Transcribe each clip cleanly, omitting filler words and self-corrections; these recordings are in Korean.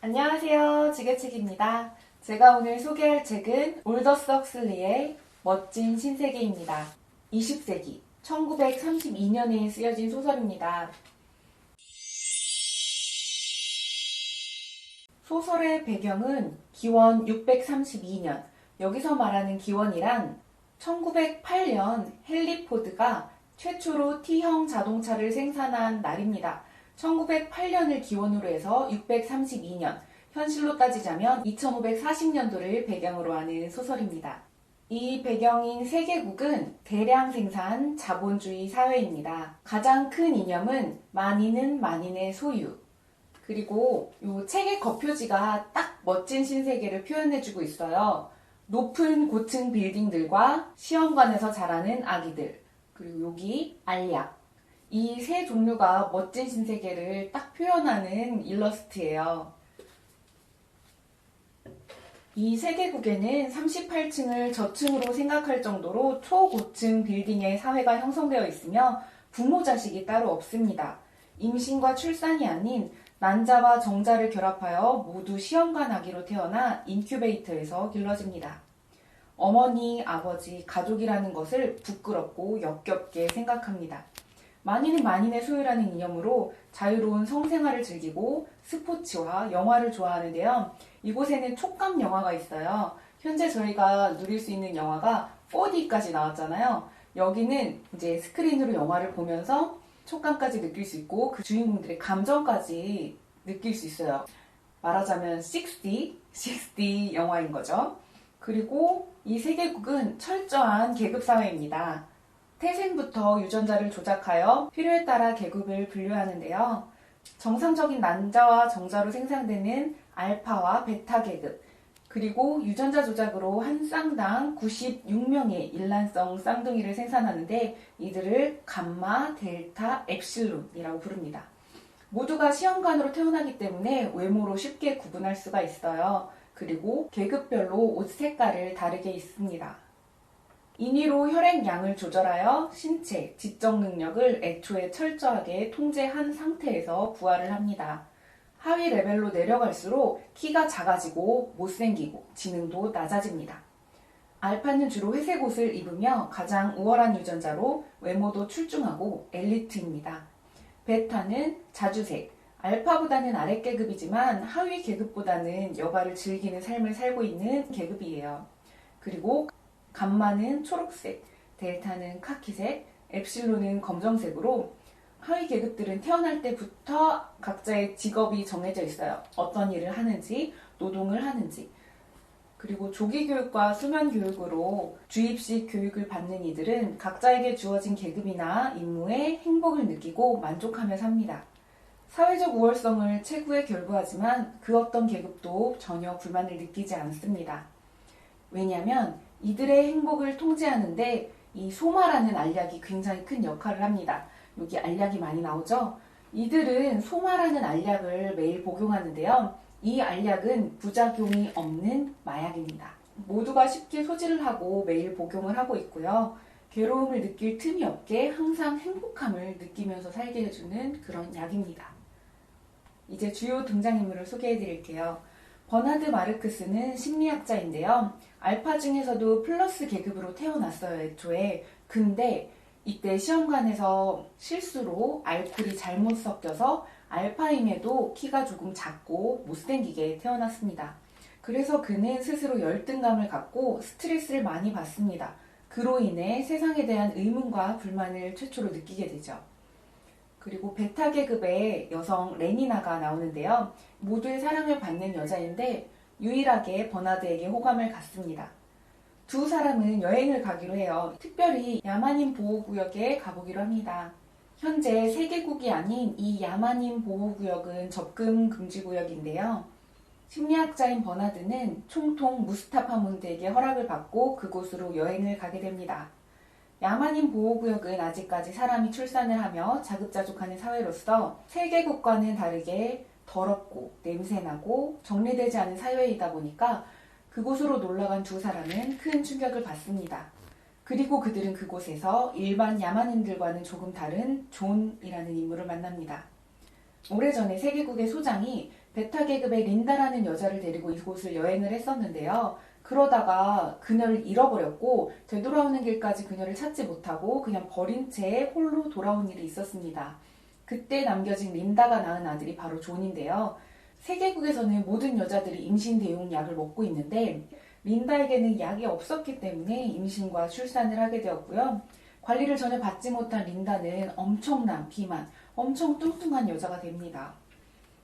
안녕하세요. 지게책입니다. 제가 오늘 소개할 책은 올더스 헉슬리의 멋진 신세계입니다. 20세기 1932년에 쓰여진 소설입니다. 소설의 배경은 기원 632년, 여기서 말하는 기원이란 1908년 헨리 포드가 최초로 T형 자동차를 생산한 날입니다. 1908년을 기원으로 해서 632년, 현실로 따지자면 2540년도를 배경으로 하는 소설입니다. 이 배경인 세계국은 대량 생산 자본주의 사회입니다. 가장 큰 이념은 만인은 만인의 소유. 그리고 이 책의 겉표지가 딱 멋진 신세계를 표현해주고 있어요. 높은 고층 빌딩들과 시험관에서 자라는 아기들, 그리고 여기 알약. 이 세 종류가 멋진 신세계를 딱 표현하는 일러스트예요. 이 세계국에는 38층을 저층으로 생각할 정도로 초고층 빌딩의 사회가 형성되어 있으며 부모 자식이 따로 없습니다. 임신과 출산이 아닌 난자와 정자를 결합하여 모두 시험관 아기로 태어나 인큐베이터에서 길러집니다. 어머니, 아버지, 가족이라는 것을 부끄럽고 역겹게 생각합니다. 만인은 만인의 소유라는 이념으로 자유로운 성생활을 즐기고 스포츠와 영화를 좋아하는데요. 이곳에는 촉감 영화가 있어요. 현재 저희가 누릴 수 있는 영화가 4D까지 나왔잖아요. 여기는 이제 스크린으로 영화를 보면서 촉감까지 느낄 수 있고 그 주인공들의 감정까지 느낄 수 있어요. 말하자면 6D 영화인 거죠. 그리고 이 세계국은 철저한 계급사회입니다. 태생부터 유전자를 조작하여 필요에 따라 계급을 분류하는데요. 정상적인 난자와 정자로 생산되는 알파와 베타 계급, 그리고 유전자 조작으로 한 쌍당 96명의 일란성 쌍둥이를 생산하는데 이들을 감마, 델타, 엡실론이라고 부릅니다. 모두가 시험관으로 태어나기 때문에 외모로 쉽게 구분할 수가 있어요. 그리고 계급별로 옷 색깔을 다르게 입습니다. 인위로 혈액량을 조절하여 신체, 지적 능력을 애초에 철저하게 통제한 상태에서 부활을 합니다. 하위 레벨로 내려갈수록 키가 작아지고 못생기고 지능도 낮아집니다. 알파는 주로 회색 옷을 입으며 가장 우월한 유전자로 외모도 출중하고 엘리트입니다. 베타는 자주색, 알파보다는 아래 계급이지만 하위 계급보다는 여가를 즐기는 삶을 살고 있는 계급이에요. 그리고 감마는 초록색, 델타는 카키색, 엡실론은 검정색으로 하위 계급들은 태어날 때부터 각자의 직업이 정해져 있어요. 어떤 일을 하는지, 노동을 하는지. 그리고 조기 교육과 수면 교육으로 주입식 교육을 받는 이들은 각자에게 주어진 계급이나 임무에 행복을 느끼고 만족하며 삽니다. 사회적 우월성을 최고에 결부하지만 그 어떤 계급도 전혀 불만을 느끼지 않습니다. 왜냐하면 이들의 행복을 통제하는데 이 소마라는 알약이 굉장히 큰 역할을 합니다. 여기 알약이 많이 나오죠? 이들은 소마라는 알약을 매일 복용하는데요. 이 알약은 부작용이 없는 마약입니다. 모두가 쉽게 소지를 하고 매일 복용을 하고 있고요. 괴로움을 느낄 틈이 없게 항상 행복함을 느끼면서 살게 해주는 그런 약입니다. 이제 주요 등장인물을 소개해 드릴게요. 버나드 마르크스는 심리학자인데요. 알파 중에서도 플러스 계급으로 태어났어요, 애초에. 근데 이때 시험관에서 실수로 알코올이 잘못 섞여서 알파임에도 키가 조금 작고 못생기게 태어났습니다. 그래서 그는 스스로 열등감을 갖고 스트레스를 많이 받습니다. 그로 인해 세상에 대한 의문과 불만을 최초로 느끼게 되죠. 그리고 베타 계급의 여성 레니나가 나오는데요. 모두의 사랑을 받는 여자인데 유일하게 버나드에게 호감을 갖습니다. 두 사람은 여행을 가기로 해요. 특별히 야만인 보호구역에 가보기로 합니다. 현재 세계국이 아닌 이 야만인 보호구역은 접근 금지구역인데요. 심리학자인 버나드는 총통 무스타파 몬드에게 허락을 받고 그곳으로 여행을 가게 됩니다. 야만인 보호구역은 아직까지 사람이 출산을 하며 자급자족하는 사회로서 세계국과는 다르게 더럽고 냄새나고 정리되지 않은 사회이다 보니까 그곳으로 놀러간 두 사람은 큰 충격을 받습니다. 그리고 그들은 그곳에서 일반 야만인들과는 조금 다른 존이라는 인물을 만납니다. 오래전에 세계국의 소장이 베타 계급의 린다라는 여자를 데리고 이곳을 여행을 했었는데요. 그러다가 그녀를 잃어버렸고 되돌아오는 길까지 그녀를 찾지 못하고 그냥 버린 채 홀로 돌아온 일이 있었습니다. 그때 남겨진 린다가 낳은 아들이 바로 존인데요. 세계국에서는 모든 여자들이 임신 대용 약을 먹고 있는데 린다에게는 약이 없었기 때문에 임신과 출산을 하게 되었고요. 관리를 전혀 받지 못한 린다는 엄청난 비만, 엄청 뚱뚱한 여자가 됩니다.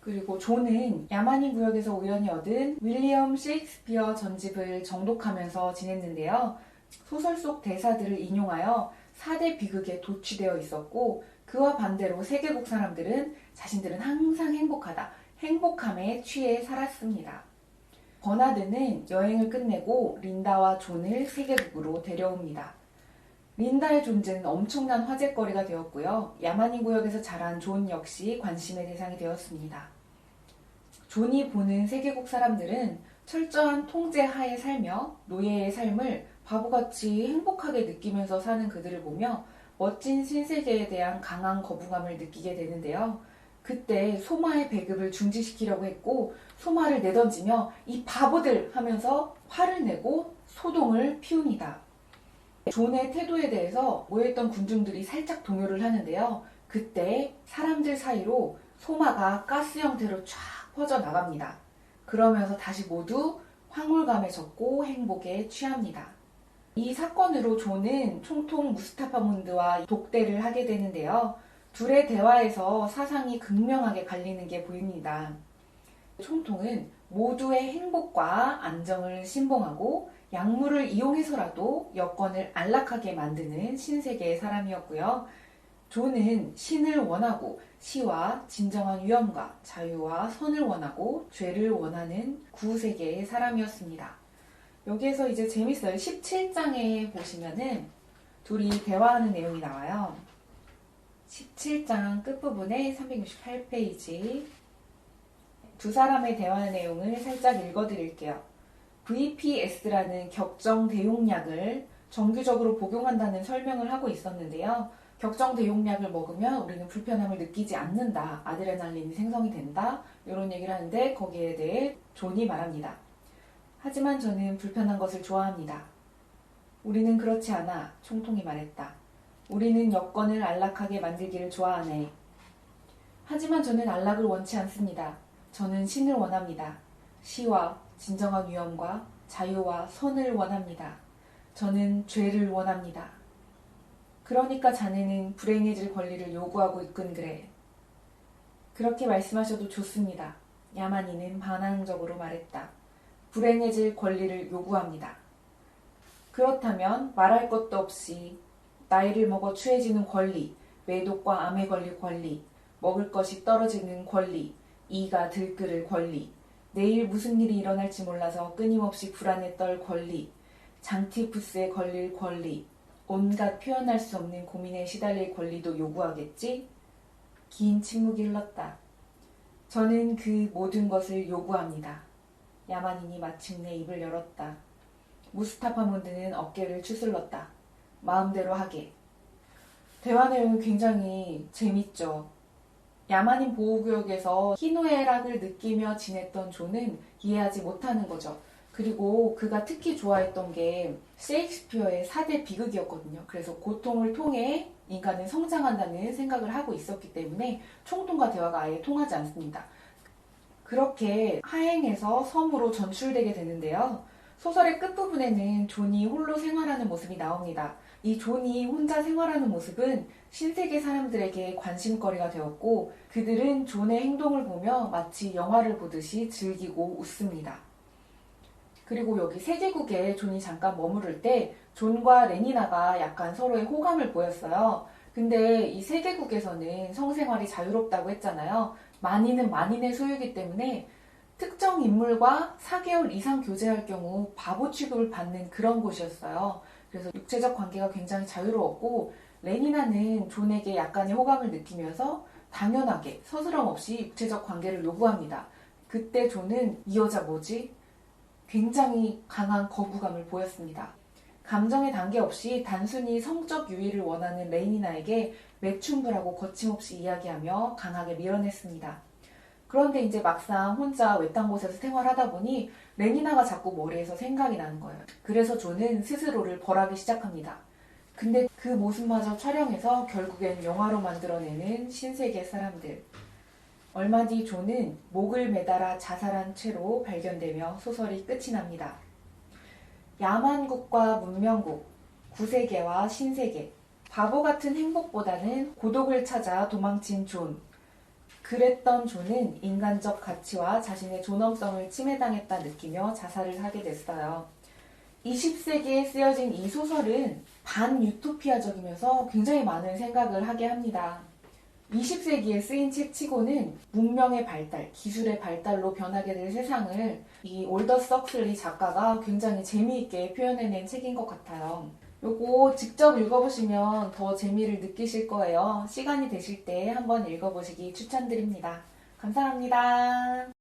그리고 존은 야마닌 구역에서 우연히 얻은 윌리엄 셰익스피어 전집을 정독하면서 지냈는데요. 소설 속 대사들을 인용하여 4대 비극에 도취되어 있었고 그와 반대로 세계국 사람들은 자신들은 항상 행복하다, 행복함에 취해 살았습니다. 버나드는 여행을 끝내고 린다와 존을 세계국으로 데려옵니다. 린다의 존재는 엄청난 화제거리가 되었고요. 야마닌 구역에서 자란 존 역시 관심의 대상이 되었습니다. 존이 보는 세계국 사람들은 철저한 통제 하에 살며 노예의 삶을 바보같이 행복하게 느끼면서 사는 그들을 보며 멋진 신세계에 대한 강한 거부감을 느끼게 되는데요. 그때 소마의 배급을 중지시키려고 했고 소마를 내던지며 이 바보들 하면서 화를 내고 소동을 피웁니다. 존의 태도에 대해서 모여있던 군중들이 살짝 동요를 하는데요. 그때 사람들 사이로 소마가 가스 형태로 쫙 퍼져나갑니다. 그러면서 다시 모두 황홀감에 젖고 행복에 취합니다. 이 사건으로 존은 총통 무스타파문드와 독대를 하게 되는데요. 둘의 대화에서 사상이 극명하게 갈리는 게 보입니다. 총통은 모두의 행복과 안정을 신봉하고 약물을 이용해서라도 여건을 안락하게 만드는 신세계의 사람이었고요. 존은 신을 원하고 시와 진정한 위엄과 자유와 선을 원하고 죄를 원하는 구세계의 사람이었습니다. 여기에서 이제 재밌어요. 17장에 보시면은 둘이 대화하는 내용이 나와요. 17장 끝부분에 368페이지 두 사람의 대화 내용을 살짝 읽어드릴게요. VPS라는 격정 대용약을 정기적으로 복용한다는 설명을 하고 있었는데요. 격정 대용약을 먹으면 우리는 불편함을 느끼지 않는다. 아드레날린이 생성이 된다. 이런 얘기를 하는데 거기에 대해 존이 말합니다. 하지만 저는 불편한 것을 좋아합니다. 우리는 그렇지 않아. 총통이 말했다. 우리는 여건을 안락하게 만들기를 좋아하네. 하지만 저는 안락을 원치 않습니다. 저는 신을 원합니다. 시와 진정한 위엄과 자유와 선을 원합니다. 저는 죄를 원합니다. 그러니까 자네는 불행해질 권리를 요구하고 있군 그래. 그렇게 말씀하셔도 좋습니다. 야마니는 반항적으로 말했다. 불행해질 권리를 요구합니다. 그렇다면 말할 것도 없이 나이를 먹어 추해지는 권리, 매독과 암에 걸릴 권리, 먹을 것이 떨어지는 권리, 이가 들끓을 권리, 내일 무슨 일이 일어날지 몰라서 끊임없이 불안에 떨 권리, 장티푸스에 걸릴 권리, 온갖 표현할 수 없는 고민에 시달릴 권리도 요구하겠지? 긴 침묵이 흘렀다. 저는 그 모든 것을 요구합니다. 야마닌이 마침내 입을 열었다. 무스타파몬드는 어깨를 추슬렀다. 마음대로 하게. 대화 내용이 굉장히 재밌죠. 야마닌 보호구역에서 희노애락을 느끼며 지냈던 존은 이해하지 못하는 거죠. 그리고 그가 특히 좋아했던 게 셰익스피어의 4대 비극이었거든요. 그래서 고통을 통해 인간은 성장한다는 생각을 하고 있었기 때문에 총통과 대화가 아예 통하지 않습니다. 그렇게 하행해서 섬으로 전출되게 되는데요. 소설의 끝부분에는 존이 홀로 생활하는 모습이 나옵니다. 이 존이 혼자 생활하는 모습은 신세계 사람들에게 관심거리가 되었고 그들은 존의 행동을 보며 마치 영화를 보듯이 즐기고 웃습니다. 그리고 여기 세계국에 존이 잠깐 머무를 때 존과 레니나가 약간 서로의 호감을 보였어요. 근데 이 세계국에서는 성생활이 자유롭다고 했잖아요. 만인은 만인의 소유이기 때문에 특정 인물과 4개월 이상 교제할 경우 바보 취급을 받는 그런 곳이었어요. 그래서 육체적 관계가 굉장히 자유로웠고 레니나는 존에게 약간의 호감을 느끼면서 당연하게 서스럼 없이 육체적 관계를 요구합니다. 그때 존은 이 여자 뭐지? 굉장히 강한 거부감을 보였습니다. 감정의 단계 없이 단순히 성적 유의를 원하는 레니나에게 매춘부라고 거침없이 이야기하며 강하게 밀어냈습니다. 그런데 이제 막상 혼자 외딴 곳에서 생활하다 보니 레니나가 자꾸 머리에서 생각이 나는 거예요. 그래서 존은 스스로를 벌하기 시작합니다. 근데 그 모습마저 촬영해서 결국엔 영화로 만들어내는 신세계 사람들. 얼마 뒤 존은 목을 매달아 자살한 채로 발견되며 소설이 끝이 납니다. 야만국과 문명국, 구세계와 신세계. 바보 같은 행복보다는 고독을 찾아 도망친 존. 그랬던 존은 인간적 가치와 자신의 존엄성을 침해당했다 느끼며 자살을 하게 됐어요. 20세기에 쓰여진 이 소설은 반유토피아적이면서 굉장히 많은 생각을 하게 합니다. 20세기에 쓰인 책치고는 문명의 발달, 기술의 발달로 변하게 될 세상을 이 올더스 석슬리 작가가 굉장히 재미있게 표현해낸 책인 것 같아요. 요거 직접 읽어보시면 더 재미를 느끼실 거예요. 시간이 되실 때 한번 읽어보시기 추천드립니다. 감사합니다.